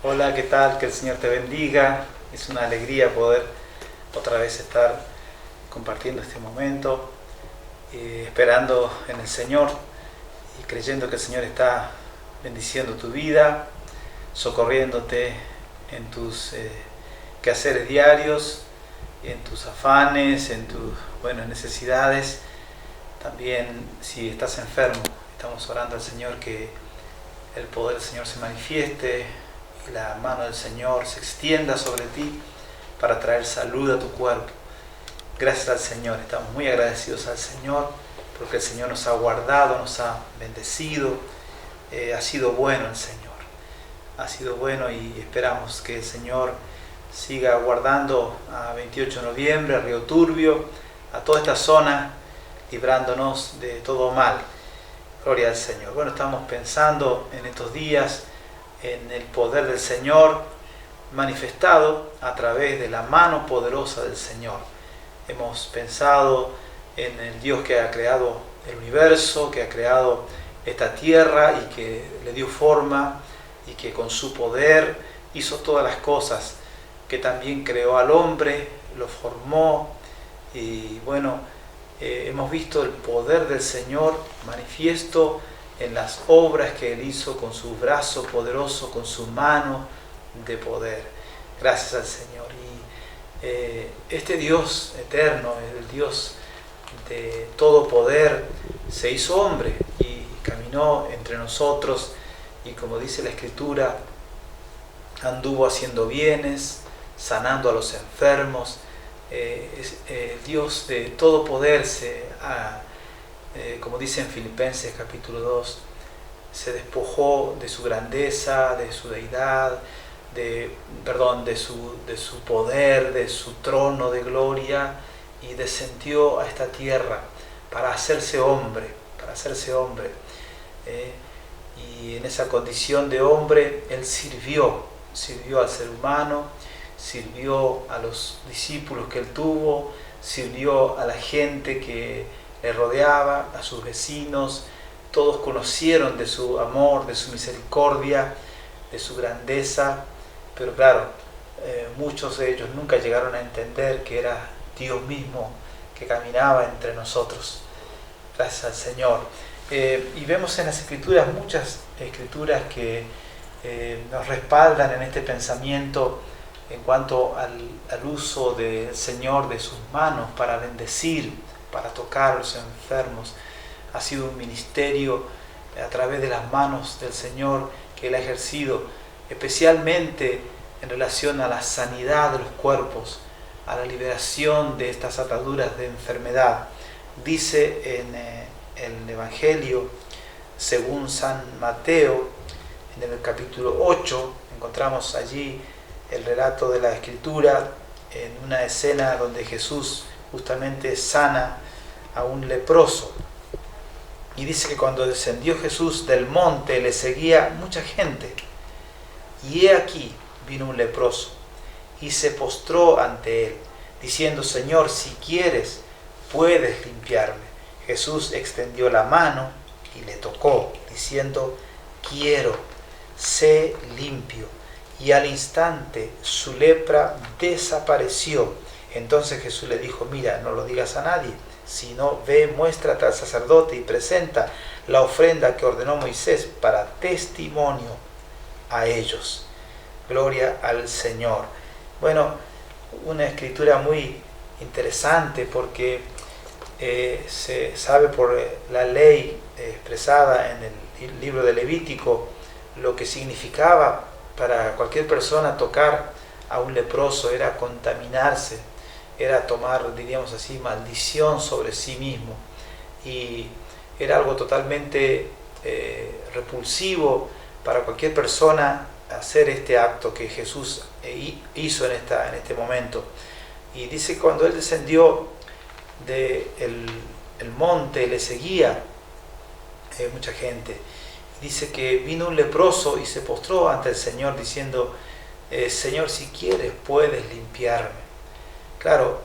Hola, ¿qué tal? Que el Señor te bendiga. Es una alegría poder otra vez estar compartiendo este momento, esperando en el Señor y creyendo que el Señor está bendiciendo tu vida, socorriéndote en tus quehaceres diarios, en tus afanes, en tus necesidades. También si estás enfermo, estamos orando al Señor que el poder del Señor se manifieste y la mano del Señor se extienda sobre ti para traer salud a tu cuerpo. Gracias al Señor, estamos muy agradecidos al Señor porque el Señor nos ha guardado, nos ha bendecido. Ha sido bueno el Señor, ha sido bueno y esperamos que el Señor siga guardando a 28 de noviembre, a Río Turbio, a toda esta zona, librándonos de todo mal. Gloria al Señor. Bueno, estamos pensando en estos días en el poder del Señor manifestado a través de la mano poderosa del Señor. Hemos pensado en el Dios que ha creado el universo, que ha creado esta tierra y que le dio forma y que con su poder hizo todas las cosas, que también creó al hombre, lo formó y hemos visto el poder del Señor manifiesto en las obras que Él hizo con su brazo poderoso, con su mano de poder. Gracias al Señor. Y este Dios eterno, el Dios de todo poder, se hizo hombre y caminó entre nosotros y, como dice la Escritura, anduvo haciendo bienes, sanando a los enfermos. Dios de todo poder como dice en Filipenses capítulo 2, se despojó de su grandeza, de su deidad, de su poder, de su trono de gloria, y descendió a esta tierra para hacerse hombre, y en esa condición de hombre Él sirvió al ser humano, sirvió a los discípulos que Él tuvo, sirvió a la gente que le rodeaba, a sus vecinos. Todos conocieron de su amor, de su misericordia, de su grandeza, pero claro, muchos de ellos nunca llegaron a entender que era Dios mismo que caminaba entre nosotros. Gracias al Señor. Y vemos en las Escrituras, muchas Escrituras que nos respaldan en este pensamiento en cuanto al uso del Señor de sus manos para bendecir, para tocar a los enfermos. Ha sido un ministerio a través de las manos del Señor que Él ha ejercido, especialmente en relación a la sanidad de los cuerpos, a la liberación de estas ataduras de enfermedad. Dice en el Evangelio según San Mateo, en el capítulo 8, encontramos allí el relato de la Escritura en una escena donde Jesús justamente sana a un leproso. Y dice que cuando descendió Jesús del monte le seguía mucha gente. Y he aquí vino un leproso y se postró ante él, diciendo: Señor, si quieres, puedes limpiarme. Jesús extendió la mano y le tocó, diciendo: quiero, sé limpio. Y al instante su lepra desapareció. Entonces Jesús le dijo: mira, no lo digas a nadie, sino ve, muéstrate al sacerdote y presenta la ofrenda que ordenó Moisés para testimonio a ellos. Gloria al Señor. Bueno, una escritura muy interesante porque se sabe por la ley expresada en el libro de Levítico lo que significaba para cualquier persona tocar a un leproso. Era contaminarse, era tomar, diríamos así, maldición sobre sí mismo, y era algo totalmente repulsivo para cualquier persona hacer este acto que Jesús hizo en este momento. Y dice que cuando Él descendió del monte le seguía mucha gente. Dice que vino un leproso y se postró ante el Señor diciendo: Señor, si quieres, puedes limpiarme. Claro,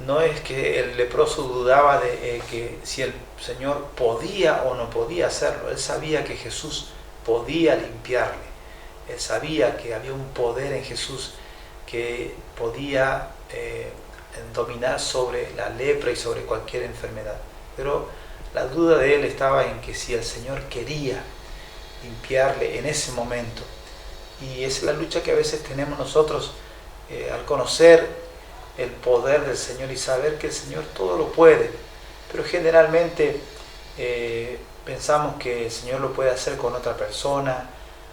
no es que el leproso dudaba de que si el Señor podía o no podía hacerlo. Él sabía que Jesús podía limpiarle. Él sabía que había un poder en Jesús que podía dominar sobre la lepra y sobre cualquier enfermedad. Pero la duda de él estaba en que si el Señor quería limpiarle en ese momento. Y es la lucha que a veces tenemos nosotros al conocer el poder del Señor y saber que el Señor todo lo puede. Pero generalmente pensamos que el Señor lo puede hacer con otra persona,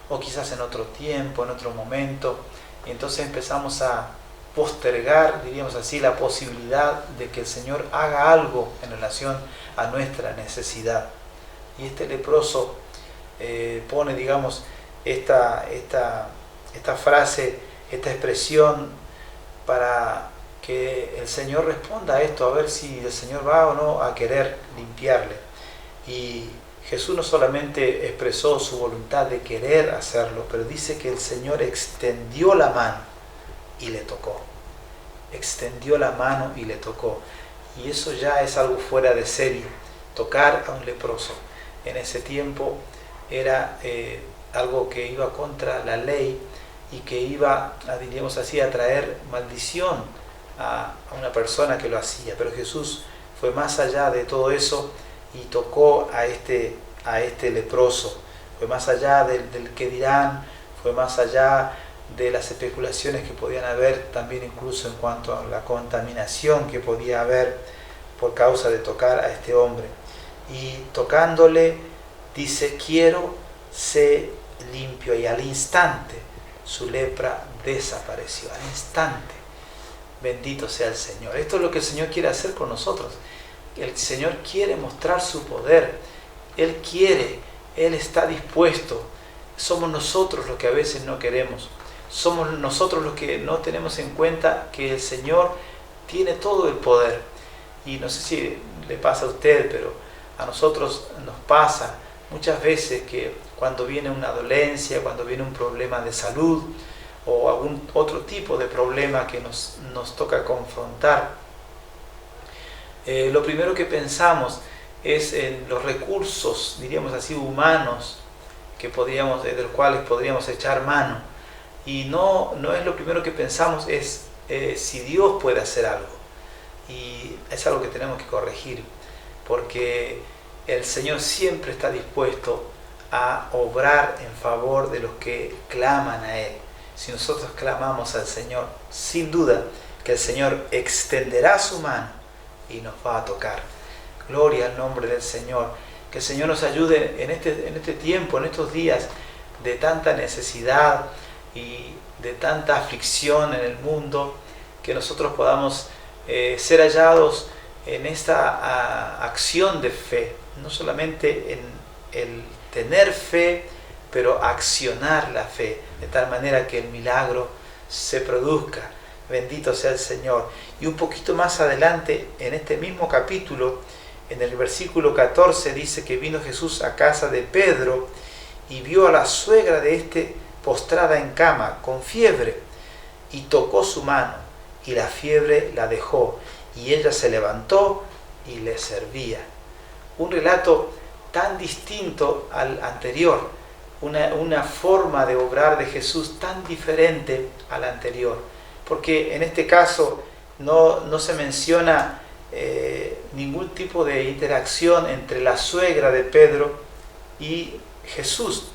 o quizás en otro tiempo, en otro momento, y entonces empezamos a postergar, diríamos así, la posibilidad de que el Señor haga algo en relación a nuestra necesidad. Y este leproso pone, digamos, esta frase, esta expresión para que el Señor responda a esto, a ver si el Señor va o no a querer limpiarle. Y Jesús no solamente expresó su voluntad de querer hacerlo, pero dice que el Señor extendió la mano y le tocó. Extendió la mano y le tocó. Y eso ya es algo fuera de serie. Tocar a un leproso en ese tiempo era algo que iba contra la ley y que iba, diríamos así, a traer maldición a una persona que lo hacía. Pero Jesús fue más allá de todo eso y tocó a este leproso. Fue más allá del que dirán, fue más allá de las especulaciones que podían haber, también incluso en cuanto a la contaminación que podía haber por causa de tocar a este hombre. Y tocándole dice: quiero, sé limpio. Y al instante su lepra desapareció, al instante. Bendito sea el Señor. Esto es lo que el Señor quiere hacer con nosotros. El Señor quiere mostrar su poder. Él quiere, Él está dispuesto. Somos nosotros los que a veces no queremos. Somos nosotros los que no tenemos en cuenta que el Señor tiene todo el poder. Y no sé si le pasa a usted, pero a nosotros nos pasa muchas veces que cuando viene una dolencia, cuando viene un problema de salud o algún otro tipo de problema que nos toca confrontar, lo primero que pensamos es en los recursos, diríamos así, humanos de los cuales podríamos echar mano. Y no es lo primero que pensamos, es si Dios puede hacer algo. Y es algo que tenemos que corregir, porque el Señor siempre está dispuesto a obrar en favor de los que claman a Él. Si nosotros clamamos al Señor, sin duda que el Señor extenderá su mano y nos va a tocar. Gloria al nombre del Señor. Que el Señor nos ayude en este tiempo, en estos días de tanta necesidad y de tanta aflicción en el mundo, que nosotros podamos ser hallados en esta acción de fe, no solamente en el tener fe, pero accionar la fe, de tal manera que el milagro se produzca. Bendito sea el Señor. Y un poquito más adelante, en este mismo capítulo, en el versículo 14, dice que vino Jesús a casa de Pedro y vio a la suegra de este postrada en cama, con fiebre, y tocó su mano, y la fiebre la dejó, y ella se levantó y le servía. Un relato tan distinto al anterior, una forma de obrar de Jesús tan diferente al anterior, porque en este caso no se menciona ningún tipo de interacción entre la suegra de Pedro y Jesús.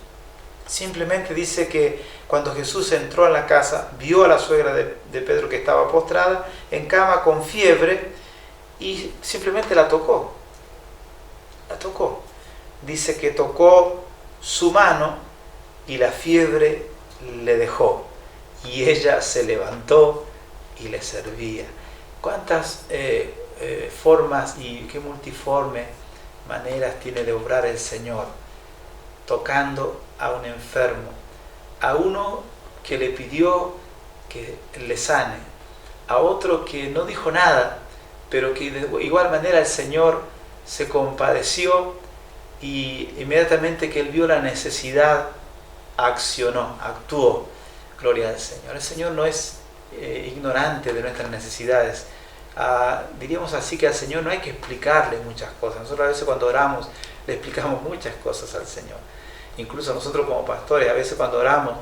Simplemente dice que cuando Jesús entró a la casa, vio a la suegra de Pedro que estaba postrada en cama con fiebre y simplemente la tocó. La tocó. Dice que tocó su mano y la fiebre le dejó. Y ella se levantó y le servía. ¿Cuántas formas y qué multiforme maneras tiene de obrar el Señor? Tocando a un enfermo, a uno que le pidió que le sane, a otro que no dijo nada, pero que de igual manera el Señor se compadeció y inmediatamente que él vio la necesidad, accionó, actuó. Gloria al Señor. El Señor no es ignorante de nuestras necesidades. Diríamos así que al Señor no hay que explicarle muchas cosas. Nosotros a veces cuando oramos le explicamos muchas cosas al Señor. Incluso nosotros como pastores, a veces cuando oramos,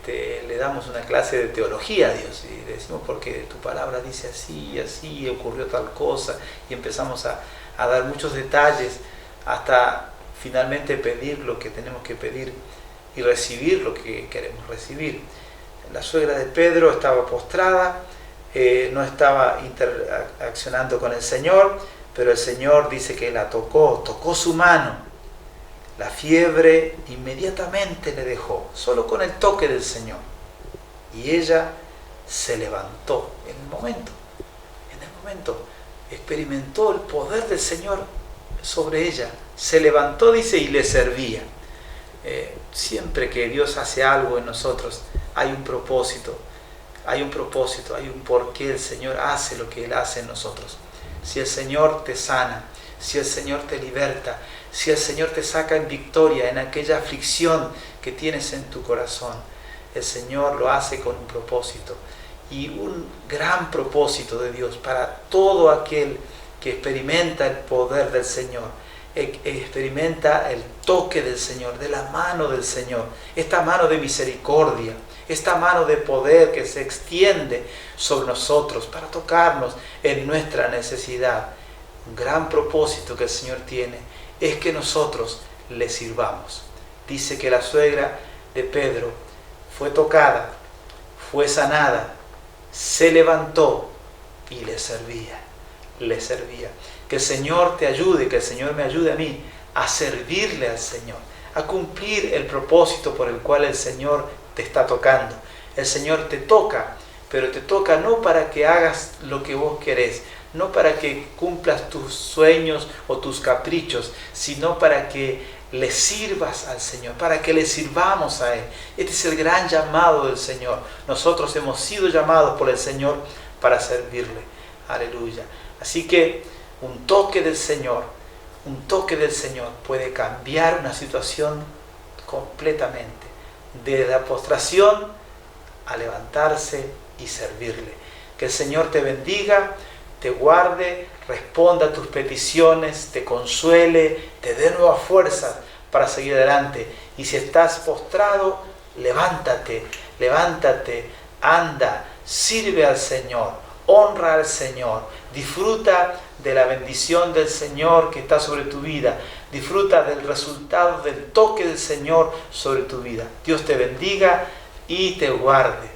le damos una clase de teología a Dios y le decimos porque tu palabra dice así, así, ocurrió tal cosa, y empezamos a dar muchos detalles hasta finalmente pedir lo que tenemos que pedir y recibir lo que queremos recibir. La suegra de Pedro estaba postrada, no estaba interaccionando con el Señor, pero el Señor dice que la tocó su mano. La fiebre inmediatamente le dejó, solo con el toque del Señor. Y ella se levantó en el momento. Experimentó el poder del Señor sobre ella. Se levantó, dice, y le servía. Siempre que Dios hace algo en nosotros, hay un propósito, hay un porqué el Señor hace lo que Él hace en nosotros. Si el Señor te sana, si el Señor te liberta, si el Señor te saca en victoria en aquella aflicción que tienes en tu corazón, el Señor lo hace con un propósito, y un gran propósito de Dios para todo aquel que experimenta el poder del Señor, experimenta el toque del Señor, de la mano del Señor, esta mano de misericordia, esta mano de poder que se extiende sobre nosotros para tocarnos en nuestra necesidad. Un gran propósito que el Señor tiene es que nosotros le sirvamos. Dice que la suegra de Pedro fue tocada, fue sanada, se levantó y le servía. Que el Señor te ayude, que el Señor me ayude a mí a servirle al Señor, a cumplir el propósito por el cual el Señor te está tocando. El Señor te toca, pero te toca no para que hagas lo que vos querés, no para que cumplas tus sueños o tus caprichos, sino para que le sirvas al Señor, para que le sirvamos a Él. Este es el gran llamado del Señor. Nosotros hemos sido llamados por el Señor para servirle. Aleluya. Así que un toque del Señor puede cambiar una situación completamente. De la postración a levantarse y servirle. Que el Señor te bendiga, te guarde, responda a tus peticiones, te consuele, te dé nuevas fuerzas para seguir adelante. Y si estás postrado, levántate, anda, sirve al Señor, honra al Señor, disfruta de la bendición del Señor que está sobre tu vida, disfruta del resultado del toque del Señor sobre tu vida. Dios te bendiga y te guarde.